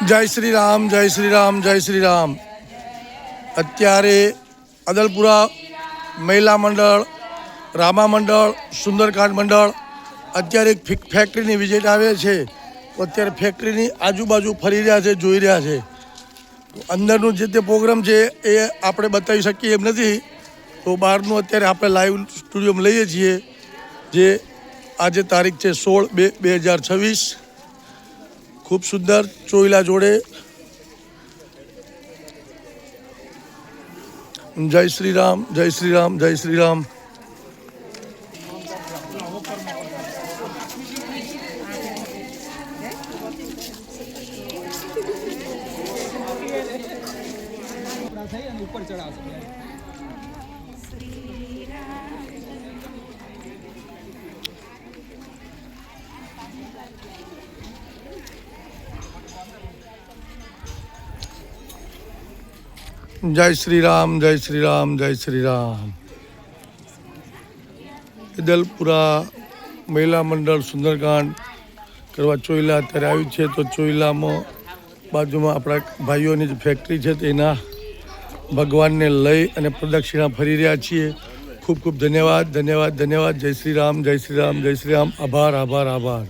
જય શ્રી રામ, જય શ્રી રામ, જય શ્રી રામ. અત્યારે અદલપુરા મહિલા મંડળ, રામા મંડળ, સુંદરકાંડ મંડળ અત્યારે એક ફેક્ટરીની વિઝિટ આવે છે. તો અત્યારે ફેક્ટરીની આજુબાજુ ફરી રહ્યા છે, જોઈ રહ્યા છે. અંદરનું જે તે પ્રોગ્રામ છે એ આપણે બતાવી શકીએ એમ નથી, તો બહારનું અત્યારે આપણે લાઈવ સ્ટુડિયોમાં લઈએ છીએ. જે આજે તારીખ છે 16/2/2026. ખૂબ સુંદર ચોઈલા જોડે. જય શ્રી રામ, જય શ્રી રામ, જય શ્રી રામ. ઉપર ચડાવશે. જય શ્રી રામ, જય શ્રી રામ, જય શ્રી રામ. અદલપુરા મહિલા મંડળ સુંદરકાંડ કરવા ચોઈલા અત્યારે આવ્યું છે. તો ચોઈલામાં બાજુમાં આપણા ભાઈઓની જે ફેક્ટરી છે તેના ભગવાનને લઈ અને પ્રદક્ષિણા ફરી રહ્યા છીએ. ખૂબ ખૂબ ધન્યવાદ, ધન્યવાદ, ધન્યવાદ. જય શ્રી રામ, જય શ્રી રામ, જય શ્રી રામ. આભાર, આભાર, આભાર.